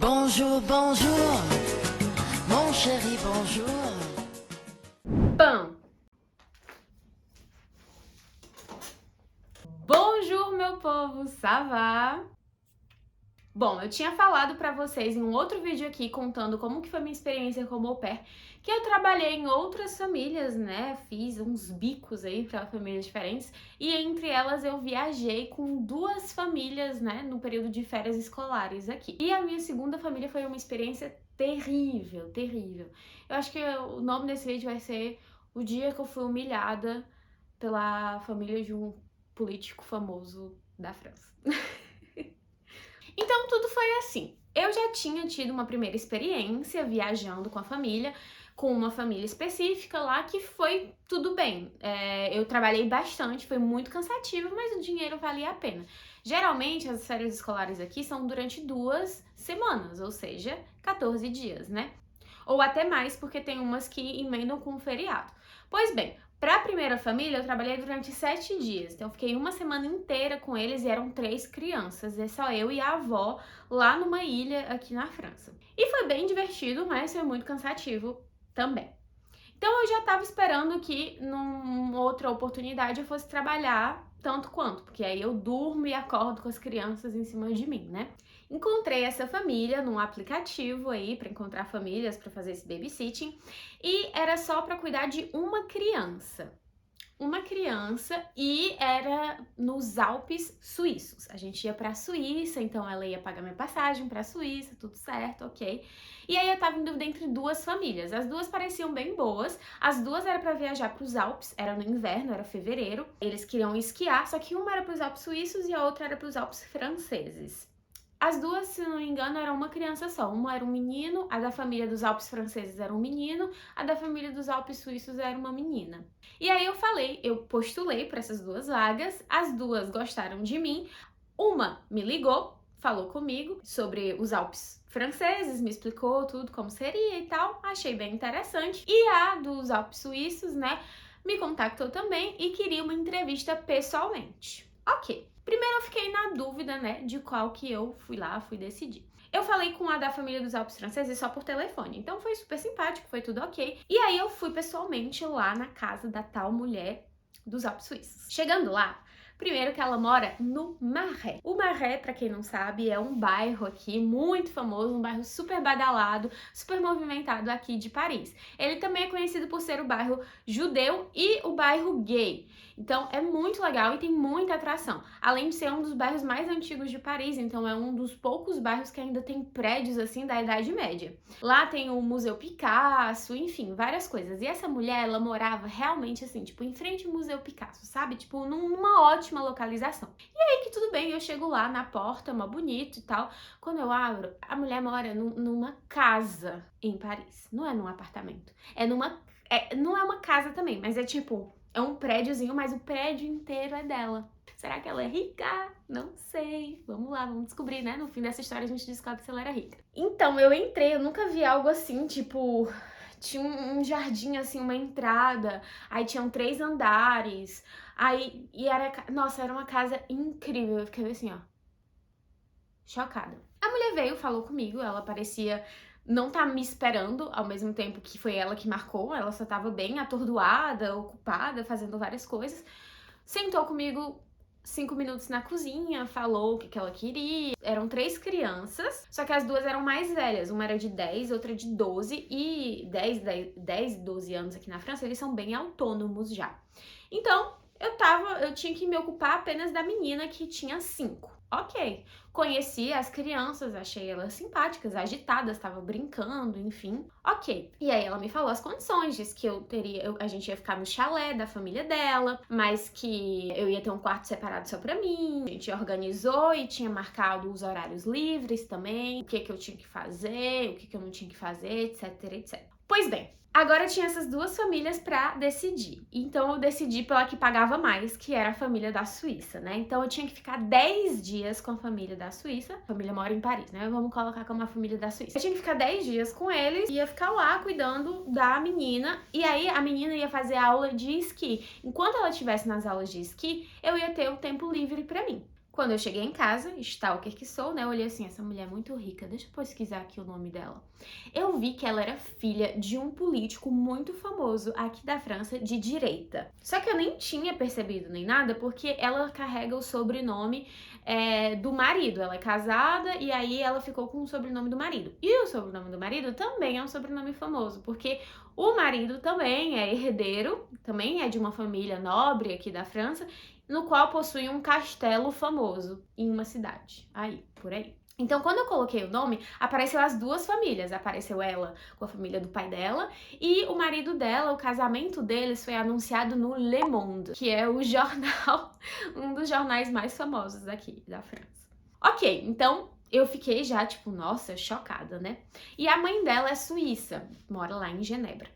Bonjour, bonjour, mon chéri, bonjour. Pão. Bonjour, meu povo, ça va? Bom, eu tinha falado pra vocês em um outro vídeo aqui contando como que foi minha experiência como au pair, que eu trabalhei em outras famílias, né? Fiz uns bicos aí pra famílias diferentes e entre elas eu viajei com duas famílias, né, no período de férias escolares aqui. E a minha segunda família foi uma experiência terrível, terrível. Eu acho que o nome desse vídeo vai ser O Dia que eu fui humilhada pela família de um político famoso da França. Então tudo foi assim. Eu já tinha tido uma primeira experiência viajando com a família, com uma família específica lá que foi tudo bem. Eu trabalhei bastante, foi muito cansativo, mas o dinheiro valia a pena. Geralmente as férias escolares aqui são durante 2 semanas, ou seja, 14 dias, né? Ou até mais, porque tem umas que emendam com um feriado. Pois bem, para a primeira família, eu trabalhei durante 7 dias. Então, eu fiquei uma semana inteira com eles e eram 3 crianças. É só eu e a avó lá numa ilha aqui na França. E foi bem divertido, mas foi muito cansativo também. Então, eu já estava esperando que numa outra oportunidade eu fosse trabalhar tanto quanto, porque aí eu durmo e acordo com as crianças em cima de mim, né? Encontrei essa família num aplicativo aí para encontrar famílias para fazer esse babysitting e era só para cuidar de uma criança. E era nos Alpes suíços. A gente ia pra Suíça, então ela ia pagar minha passagem pra Suíça, tudo certo, ok. E aí eu tava em dúvida entre duas famílias. As duas pareciam bem boas, as duas eram pra viajar pros Alpes, era no inverno, era fevereiro. Eles queriam esquiar, só que uma era pros Alpes suíços e a outra era pros Alpes franceses. As duas, se não me engano, eram uma criança só. Uma era um menino, a da família dos Alpes franceses era um menino, a da família dos Alpes suíços era uma menina. E aí eu postulei para essas duas vagas, as duas gostaram de mim. Uma me ligou, falou comigo sobre os Alpes franceses, me explicou tudo como seria e tal, achei bem interessante. E a dos Alpes suíços, né, me contactou também e queria uma entrevista pessoalmente. Ok. Primeiro eu fiquei na dúvida, né, de qual que eu fui decidir. Eu falei com a da família dos Alpes franceses só por telefone, então foi super simpático, foi tudo ok. E aí eu fui pessoalmente lá na casa da tal mulher dos Alpes suíços. Chegando lá, primeiro que ela mora no Marais. O Marais, pra quem não sabe, é um bairro aqui muito famoso, um bairro super badalado, super movimentado aqui de Paris. Ele também é conhecido por ser o bairro judeu e o bairro gay. Então é muito legal e tem muita atração. Além de ser um dos bairros mais antigos de Paris, então é um dos poucos bairros que ainda tem prédios assim da Idade Média. Lá tem o Museu Picasso, enfim, várias coisas. E essa mulher, ela morava realmente assim, tipo, em frente ao Museu Picasso, sabe? Tipo, numa ótima localização. E aí que tudo bem, eu chego lá na porta, mó bonito e tal. Quando eu abro, a mulher mora numa casa em Paris. Não é num apartamento. Não é uma casa também, mas é tipo, é um prédiozinho, mas o prédio inteiro é dela. Será que ela é rica? Não sei. Vamos lá, vamos descobrir, né? No fim dessa história a gente descobre se ela era rica. Então, eu entrei, eu nunca vi algo assim, tipo... Tinha um jardim, assim, uma entrada. Aí tinham 3 andares. Aí, e era... Nossa, era uma casa incrível. Eu fiquei assim, ó, chocada. A mulher veio, falou comigo, ela parecia não tá me esperando, ao mesmo tempo que foi ela que marcou, ela só tava bem atordoada, ocupada, fazendo várias coisas. Sentou comigo 5 minutos na cozinha, falou o que ela queria. Eram 3 crianças, só que as duas eram mais velhas. Uma era de 10, outra de 12. E 10, 12 anos aqui na França, eles são bem autônomos já. Então, eu tinha que me ocupar apenas da menina que tinha 5. Ok, conheci as crianças, achei elas simpáticas, agitadas, estavam brincando, enfim. Ok. E aí ela me falou as condições, disse que a gente ia ficar no chalé da família dela, mas que eu ia ter um quarto separado só pra mim. A gente organizou e tinha marcado os horários livres também, o que eu tinha que fazer, o que eu não tinha que fazer, etc, etc. Pois bem, agora tinha essas duas famílias pra decidir. Então eu decidi pela que pagava mais, que era a família da Suíça, né? Então eu tinha que ficar 10 dias com a família da Suíça. A família mora em Paris, né? Vamos colocar como a família da Suíça. Eu tinha que ficar 10 dias com eles, ia ficar lá cuidando da menina. E aí a menina ia fazer aula de esqui. Enquanto ela estivesse nas aulas de esqui, eu ia ter o tempo livre pra mim. Quando eu cheguei em casa, stalker que sou, né? Eu olhei assim, essa mulher é muito rica, deixa eu pesquisar aqui o nome dela. Eu vi que ela era filha de um político muito famoso aqui da França, de direita. Só que eu nem tinha percebido nem nada, porque ela carrega o sobrenome do marido. Ela é casada e aí ela ficou com o sobrenome do marido. E o sobrenome do marido também é um sobrenome famoso, porque o marido também é herdeiro, também é de uma família nobre aqui da França, no qual possui um castelo famoso em uma cidade, aí, por aí. Então, quando eu coloquei o nome, apareceu as duas famílias. Apareceu ela com a família do pai dela e o marido dela, o casamento deles foi anunciado no Le Monde, que é o jornal, um dos jornais mais famosos aqui da França. Ok, então eu fiquei já, tipo, nossa, chocada, né? E a mãe dela é suíça, mora lá em Genebra.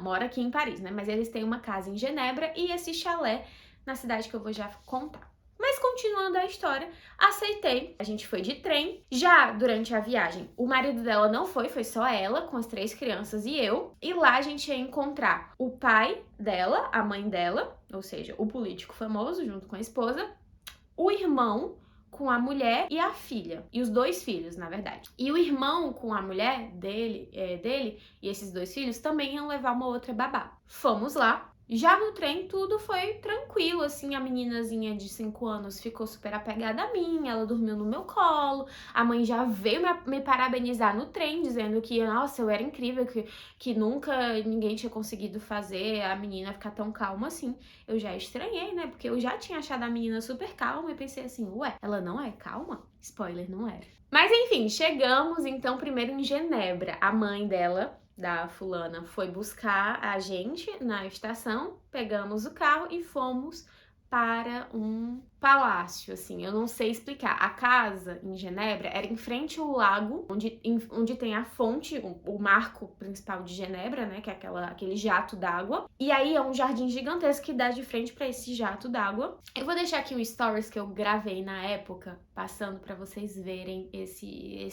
Mora aqui em Paris, né? Mas eles têm uma casa em Genebra e esse chalé na cidade que eu vou já contar. Mas continuando a história, aceitei. A gente foi de trem. Já durante a viagem, o marido dela não foi só ela, com as 3 crianças e eu. E lá a gente ia encontrar o pai dela, a mãe dela, ou seja, o político famoso junto com a esposa, o irmão com a mulher e a filha. E os 2 filhos, na verdade. E o irmão com a mulher dele e esses 2 filhos também iam levar uma outra babá. Fomos lá. Já no trem, tudo foi tranquilo, assim, a meninazinha de 5 anos ficou super apegada a mim, ela dormiu no meu colo, a mãe já veio me parabenizar no trem, dizendo que, nossa, eu era incrível, que nunca ninguém tinha conseguido fazer a menina ficar tão calma assim. Eu já estranhei, né, porque eu já tinha achado a menina super calma e pensei assim, ué, ela não é calma? Spoiler, não era. Mas enfim, chegamos então primeiro em Genebra, a mãe dela, da fulana, foi buscar a gente na estação, pegamos o carro e fomos para um palácio, assim, eu não sei explicar. A casa em Genebra era em frente ao lago, onde tem a fonte, o marco principal de Genebra, né, que é aquele jato d'água. E aí é um jardim gigantesco que dá de frente para esse jato d'água. Eu vou deixar aqui um stories que eu gravei na época, passando para vocês verem esse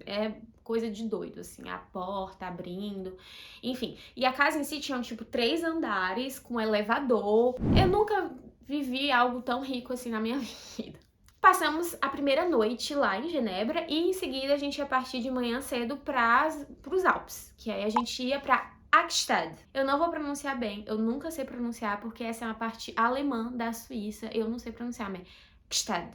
é coisa de doido, assim, a porta abrindo, enfim. E a casa em si tinha, tipo, 3 andares com elevador. Eu nunca vivi algo tão rico assim na minha vida. Passamos a primeira noite lá em Genebra e em seguida a gente ia partir de manhã cedo para os Alpes, que aí a gente ia para Axtad. Eu não vou pronunciar bem, eu nunca sei pronunciar porque essa é uma parte alemã da Suíça, eu não sei pronunciar, mas Stad.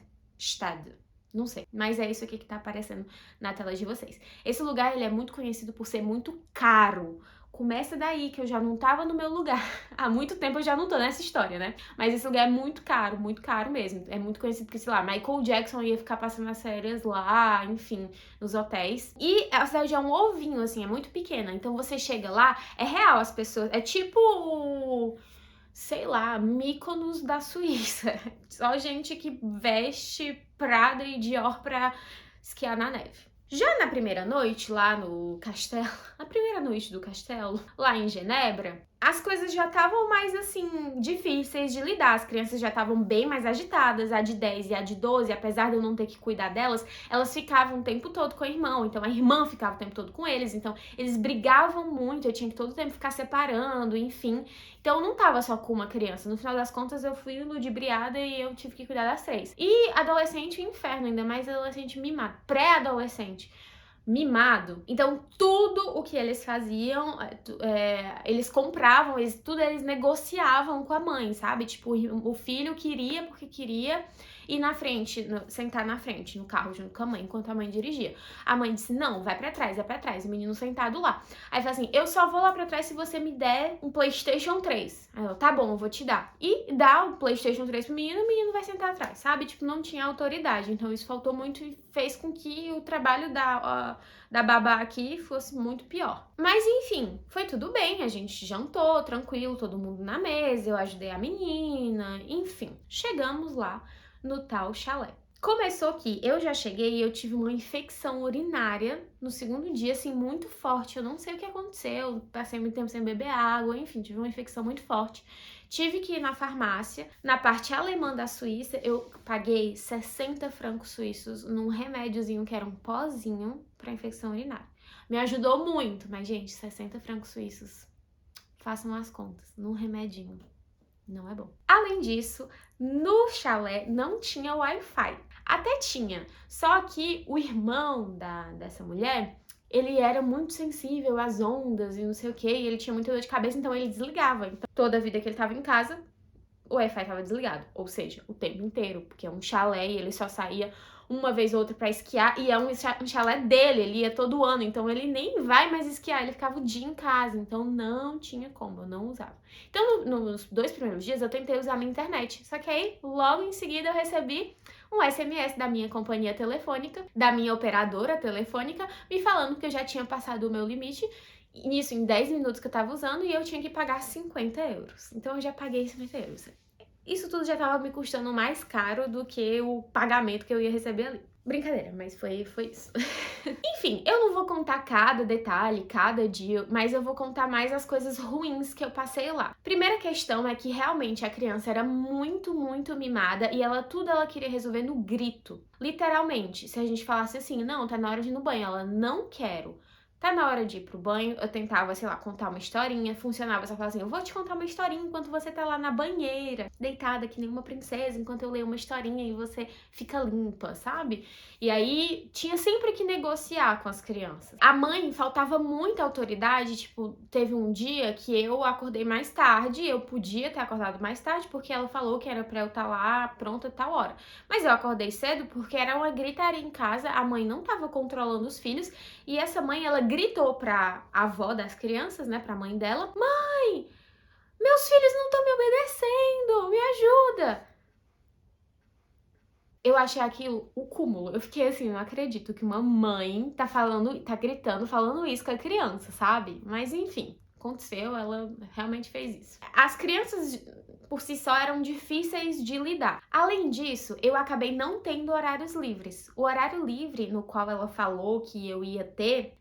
Não sei, mas é isso aqui que tá aparecendo na tela de vocês. Esse lugar, ele é muito conhecido por ser muito caro. Começa daí, que eu já não tava no meu lugar. Há muito tempo eu já não tô nessa história, né? Mas esse lugar é muito caro mesmo. É muito conhecido porque, sei lá, Michael Jackson ia ficar passando as férias lá, enfim, nos hotéis. E a cidade é um ovinho, assim, é muito pequena. Então você chega lá, é real as pessoas. É tipo, sei lá, Mykonos da Suíça. Só gente que veste Prada e Dior pra esquiar na neve. Já na primeira noite, lá no castelo, na primeira noite do castelo, lá em Genebra, as coisas já estavam mais, assim, difíceis de lidar. As crianças já estavam bem mais agitadas. A de 10 e a de 12, apesar de eu não ter que cuidar delas, elas ficavam o tempo todo com o irmão. Então, a irmã ficava o tempo todo com eles. Então, eles brigavam muito. Eu tinha que todo tempo ficar separando, enfim. Então, eu não tava só com uma criança. No final das contas, eu fui ludibriada e eu tive que cuidar das 3. E adolescente, inferno. Ainda mais adolescente mimado. Pré-adolescente. Mimado. Então, tudo o que eles faziam, eles compravam, tudo eles negociavam com a mãe, sabe? Tipo, o filho queria porque queria ir na frente, sentar na frente, no carro junto com a mãe, enquanto a mãe dirigia. A mãe disse, não, vai pra trás, o menino sentado lá. Aí fala assim, eu só vou lá pra trás se você me der um PlayStation 3. Aí ela, tá bom, eu vou te dar. E dá o PlayStation 3 pro menino, o menino vai sentar atrás, sabe? Tipo, não tinha autoridade. Então, isso faltou muito e fez com que o trabalho da babá aqui fosse muito pior. Mas, enfim, foi tudo bem. A gente jantou, tranquilo, todo mundo na mesa, eu ajudei a menina, enfim. Chegamos lá no tal chalé. Começou que eu já cheguei e eu tive uma infecção urinária no segundo dia, assim, muito forte. Eu não sei o que aconteceu, passei muito tempo sem beber água, enfim, tive uma infecção muito forte. Tive que ir na farmácia, na parte alemã da Suíça, eu paguei 60 francos suíços num remédiozinho que era um pozinho para infecção urinária. Me ajudou muito, mas, gente, 60 francos suíços, façam as contas, num remedinho. Não é bom. Além disso, no chalé não tinha Wi-Fi. Até tinha, só que o irmão dessa mulher, ele era muito sensível às ondas e não sei o que, e ele tinha muita dor de cabeça, então ele desligava. Então, toda a vida que ele tava em casa, o Wi-Fi tava desligado, ou seja, o tempo inteiro, porque é um chalé e ele só saía uma vez ou outra pra esquiar, e é um chalé dele, ele ia todo ano, então ele nem vai mais esquiar, ele ficava o dia em casa, então não tinha como, eu não usava. Então, nos 2 primeiros dias, eu tentei usar a minha internet, só que aí, logo em seguida, eu recebi um SMS da minha companhia telefônica, da minha operadora telefônica, me falando que eu já tinha passado o meu limite, isso em 10 minutos que eu tava usando, e eu tinha que pagar 50 euros. Então eu já paguei 50 euros. Isso tudo já tava me custando mais caro do que o pagamento que eu ia receber ali. Brincadeira, mas foi isso. Enfim, eu não vou contar cada detalhe, cada dia, mas eu vou contar mais as coisas ruins que eu passei lá. Primeira questão é que realmente a criança era muito, muito mimada e tudo ela queria resolver no grito. Literalmente, se a gente falasse assim, não, tá na hora de ir no banho, ela não quero. Tá na hora de ir pro banho, eu tentava, sei lá, contar uma historinha, funcionava, só falava assim, eu vou te contar uma historinha enquanto você tá lá na banheira, deitada que nem uma princesa, enquanto eu leio uma historinha e você fica limpa, sabe? E aí, tinha sempre que negociar com as crianças. A mãe faltava muita autoridade, tipo, teve um dia que eu acordei mais tarde, eu podia ter acordado mais tarde, porque ela falou que era pra eu estar lá pronta a tal hora. Mas eu acordei cedo porque era uma gritaria em casa, a mãe não tava controlando os filhos, e essa mãe, ela gritou pra avó das crianças, né, pra mãe dela, mãe, meus filhos não estão me obedecendo, me ajuda. Eu achei aquilo o cúmulo. Eu fiquei assim, não acredito que uma mãe tá gritando, falando isso com a criança, sabe? Mas enfim, aconteceu, ela realmente fez isso. As crianças por si só eram difíceis de lidar. Além disso, eu acabei não tendo horários livres. O horário livre no qual ela falou que eu ia ter,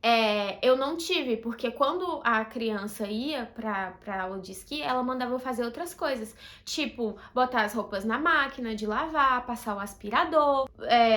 eu não tive, porque quando a criança ia pra aula de esqui, ela mandava eu fazer outras coisas, tipo botar as roupas na máquina de lavar, passar o aspirador,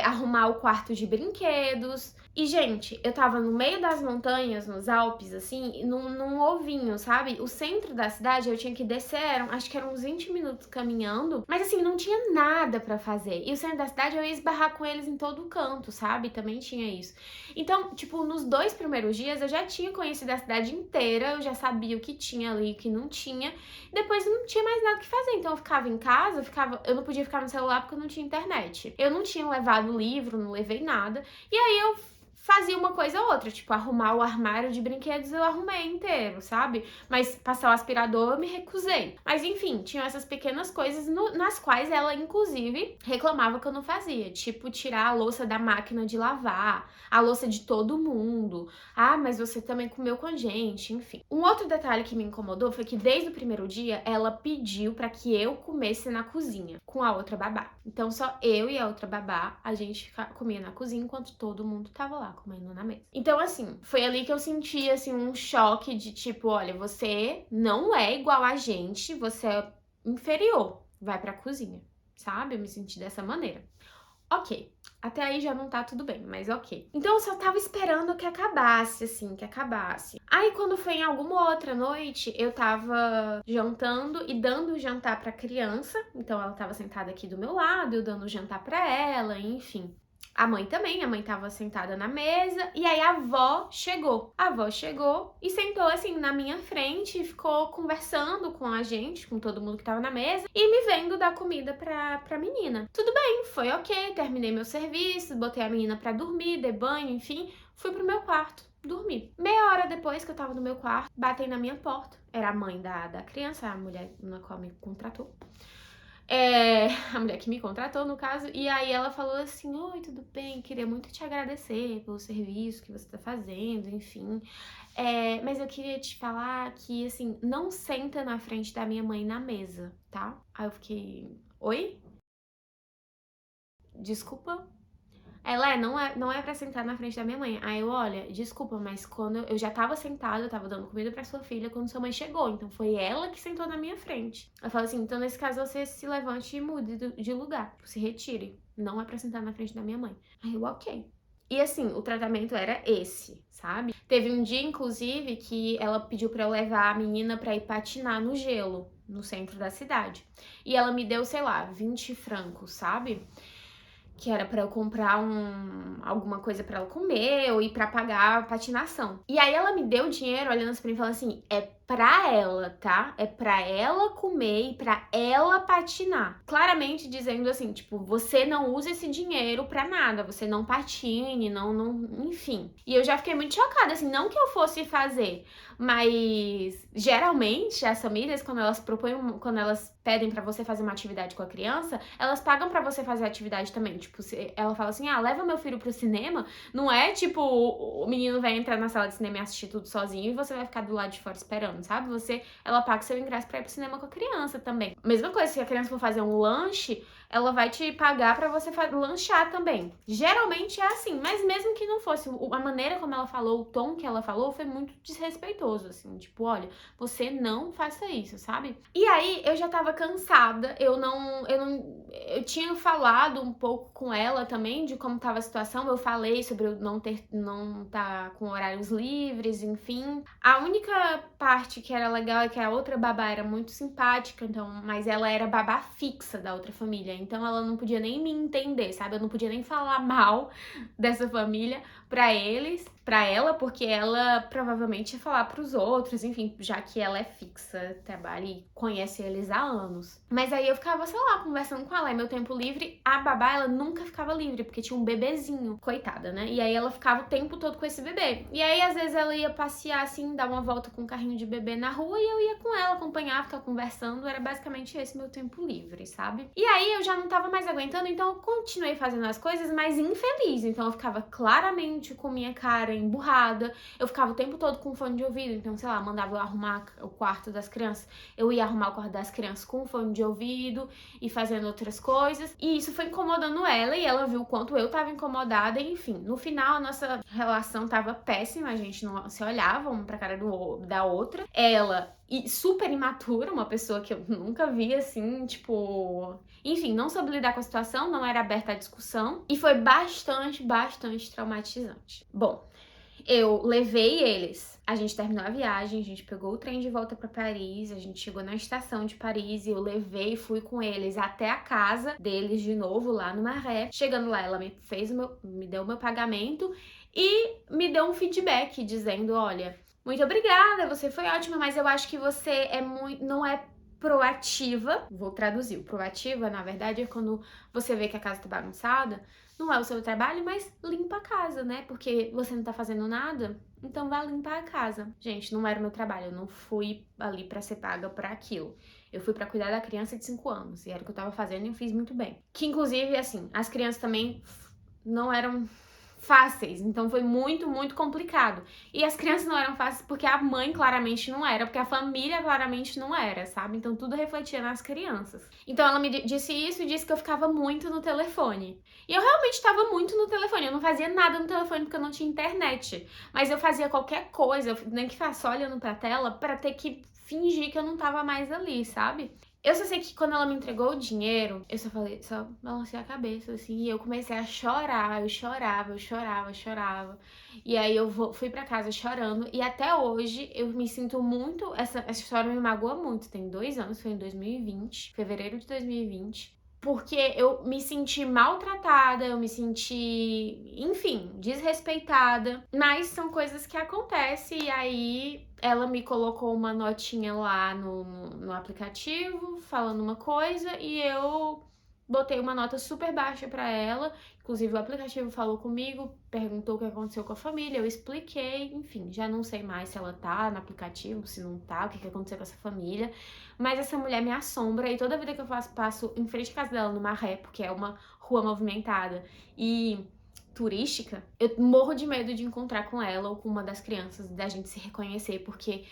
arrumar o quarto de brinquedos. E, gente, eu tava no meio das montanhas, nos Alpes, assim, num ovinho, sabe? O centro da cidade eu tinha que descer, acho que eram uns 20 minutos caminhando, mas assim, não tinha nada pra fazer. E o centro da cidade eu ia esbarrar com eles em todo canto, sabe? Também tinha isso. Então, tipo, nos 2 primeiros dias eu já tinha conhecido a cidade inteira, eu já sabia o que tinha ali e o que não tinha. Depois não tinha mais nada que fazer, então eu ficava em casa, eu não podia ficar no celular porque eu não tinha internet. Eu não tinha levado livro, não levei nada. E aí eu fazia uma coisa ou outra, tipo, arrumar o armário de brinquedos eu arrumei inteiro, sabe? Mas passar o aspirador eu me recusei. Mas enfim, tinham essas pequenas coisas nas quais ela, inclusive, reclamava que eu não fazia. Tipo, tirar a louça da máquina de lavar, a louça de todo mundo. Ah, mas você também comeu com a gente, enfim. Um outro detalhe que me incomodou foi que desde o primeiro dia ela pediu pra que eu comesse na cozinha com a outra babá. Então só eu e a outra babá, a gente comia na cozinha enquanto todo mundo tava lá comendo na mesa. Então, assim, foi ali que eu senti, assim, um choque de tipo, olha, você não é igual a gente, você é inferior, vai pra cozinha, sabe? Eu me senti dessa maneira. Ok, até aí já não tá tudo bem, mas ok. Então eu só tava esperando que acabasse, assim, que acabasse. Aí quando foi em alguma outra noite, eu tava jantando e dando o jantar pra criança, então ela tava sentada aqui do meu lado, eu dando o jantar pra ela, enfim. A mãe também, a mãe tava sentada na mesa, e aí a avó chegou. A avó chegou e sentou assim na minha frente e ficou conversando com a gente, com todo mundo que tava na mesa, e me vendo dar comida pra menina. Tudo bem, foi ok, terminei meu serviço, botei a menina pra dormir, dei banho, enfim, fui pro meu quarto dormir. Meia hora depois que eu tava no meu quarto, batei na minha porta. Era a mãe da criança, a mulher na qual me contratou. A mulher que me contratou, no caso, e aí ela falou assim, oi, tudo bem? Queria muito te agradecer pelo serviço que você tá fazendo, enfim. Mas eu queria te falar que, assim, não senta na frente da minha mãe na mesa, tá? Aí eu fiquei, oi? Desculpa? Ela não é pra sentar na frente da minha mãe. Aí eu, olha, desculpa, mas quando eu já tava sentada, eu tava dando comida pra sua filha quando sua mãe chegou. Então foi ela que sentou na minha frente. Ela falou assim, então nesse caso você se levante e mude de lugar. Se retire. Não é pra sentar na frente da minha mãe. Aí eu, ok. E assim, o tratamento era esse, sabe? Teve um dia, inclusive, que ela pediu pra eu levar a menina pra ir patinar no gelo, no centro da cidade. E ela me deu, sei lá, 20 francos, sabe? Que era pra eu comprar alguma coisa pra ela comer ou ir pra pagar a patinação. E aí ela me deu o dinheiro olhando assim pra mim e falando assim, é pra ela, tá? É pra ela comer e pra ela patinar. Claramente dizendo assim, tipo, você não usa esse dinheiro pra nada, você não patine, enfim. E eu já fiquei muito chocada, assim, não que eu fosse fazer, mas geralmente as famílias, quando elas pedem pra você fazer uma atividade com a criança, elas pagam pra você fazer a atividade também. Tipo, ela fala assim, leva meu filho pro cinema, não é tipo, o menino vai entrar na sala de cinema e assistir tudo sozinho e você vai ficar do lado de fora esperando, sabe? Ela paga seu ingresso pra ir pro cinema com a criança também. Mesma coisa, se a criança for fazer um lanche, ela vai te pagar pra você lanchar também. Geralmente é assim, mas mesmo que não fosse, a maneira como ela falou, o tom que ela falou foi muito desrespeitoso, assim, tipo, olha, você não faça isso, sabe? E aí eu já tava cansada, eu tinha falado um pouco com ela também de como tava a situação, eu falei sobre eu não tá com horários livres, enfim. A única parte que era legal é que a outra babá era muito simpática, então, mas ela era babá fixa da outra família, então ela não podia nem me entender, sabe? Eu não podia nem falar mal dessa família pra ela, porque ela provavelmente ia falar pros outros, enfim, já que ela é fixa, trabalha e conhece eles há anos. Mas aí eu ficava, sei lá, conversando com ela, e meu tempo livre, a babá, ela nunca ficava livre, porque tinha um bebezinho, coitada, né? E aí ela ficava o tempo todo com esse bebê. E aí, às vezes, ela ia passear, assim, dar uma volta com um carrinho de bebê na rua, e eu ia com ela, acompanhar, ficar conversando, era basicamente esse meu tempo livre, sabe? E aí, eu já não tava mais aguentando, então eu continuei fazendo as coisas, mas infeliz, então eu ficava claramente com minha cara emburrada, eu ficava o tempo todo com fone de ouvido, então, sei lá, mandava eu arrumar o quarto das crianças, eu ia arrumar o quarto das crianças com fone de ouvido e fazendo outras coisas, e isso foi incomodando ela, e ela viu o quanto eu tava incomodada, e, enfim, no final a nossa relação tava péssima, a gente não se olhava uma pra cara da outra, ela super imatura, uma pessoa que eu nunca vi assim, tipo, enfim, não soube lidar com a situação, não era aberta à discussão, e foi bastante traumatizante. Bom, eu levei eles, a gente terminou a viagem, a gente pegou o trem de volta pra Paris, a gente chegou na estação de Paris e eu levei e fui com eles até a casa deles de novo, lá no Marais. Chegando lá, ela me deu o meu pagamento e me deu um feedback dizendo, olha, muito obrigada, você foi ótima, mas eu acho que você não é proativa. Vou traduzir. O proativa, na verdade, é quando você vê que a casa tá bagunçada, não é o seu trabalho, mas limpa a casa, né? Porque você não tá fazendo nada, então vai limpar a casa. Gente, não era o meu trabalho, eu não fui ali pra ser paga por aquilo. Eu fui pra cuidar da criança de 5 anos, e era o que eu tava fazendo e eu fiz muito bem. Que, inclusive, assim, as crianças também não eram fáceis, então foi muito complicado. E as crianças não eram fáceis porque a mãe claramente não era, porque a família claramente não era, sabe? Então tudo refletia nas crianças. Então ela me disse isso e disse que eu ficava muito no telefone. E eu realmente estava muito no telefone, eu não fazia nada no telefone porque eu não tinha internet. Mas eu fazia qualquer coisa, nem que fosse só olhando pra tela, pra ter que fingir que eu não tava mais ali, sabe? Eu só sei que quando ela me entregou o dinheiro, eu só balancei a cabeça, assim, e eu comecei a chorar, eu chorava. E aí fui pra casa chorando, e até hoje eu me sinto muito, essa história me magoa muito, tem 2 anos, foi em 2020, fevereiro de 2020. Porque eu me senti maltratada, eu me senti, enfim, desrespeitada. Mas são coisas que acontecem e aí ela me colocou uma notinha lá no aplicativo falando uma coisa e eu botei uma nota super baixa pra ela. Inclusive o aplicativo falou comigo, perguntou o que aconteceu com a família, eu expliquei, enfim, já não sei mais se ela tá no aplicativo, se não tá, o que aconteceu com essa família. Mas essa mulher me assombra e toda vida que eu passo em frente à casa dela no Marais, porque é uma rua movimentada e turística, eu morro de medo de encontrar com ela ou com uma das crianças, da gente se reconhecer, porque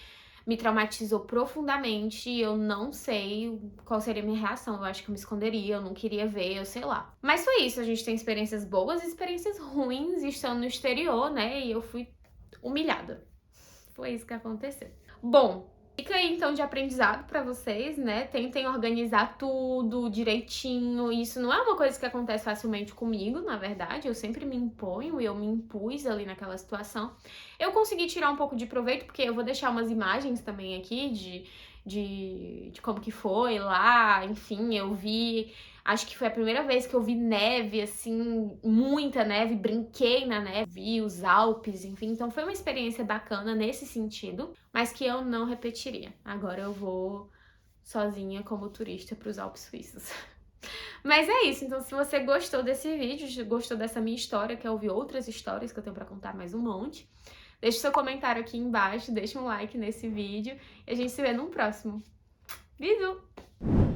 me traumatizou profundamente e eu não sei qual seria a minha reação. Eu acho que eu me esconderia, eu não queria ver, eu sei lá. Mas foi isso, a gente tem experiências boas e experiências ruins estando no exterior, né? E eu fui humilhada. Foi isso que aconteceu. Bom, fica aí então de aprendizado pra vocês, né? Tentem organizar tudo direitinho. Isso não é uma coisa que acontece facilmente comigo, na verdade. Eu sempre me imponho e eu me impus ali naquela situação. Eu consegui tirar um pouco de proveito, porque eu vou deixar umas imagens também aqui de como que foi lá, enfim, eu vi, acho que foi a primeira vez que eu vi neve, assim, muita neve, brinquei na neve, vi os Alpes, enfim, então foi uma experiência bacana nesse sentido, mas que eu não repetiria. Agora eu vou sozinha como turista para os Alpes suíços. Mas é isso, então se você gostou desse vídeo, gostou dessa minha história, quer ouvir outras histórias que eu tenho pra contar mais um monte, deixe seu comentário aqui embaixo, deixa um like nesse vídeo e a gente se vê num próximo. Bisous!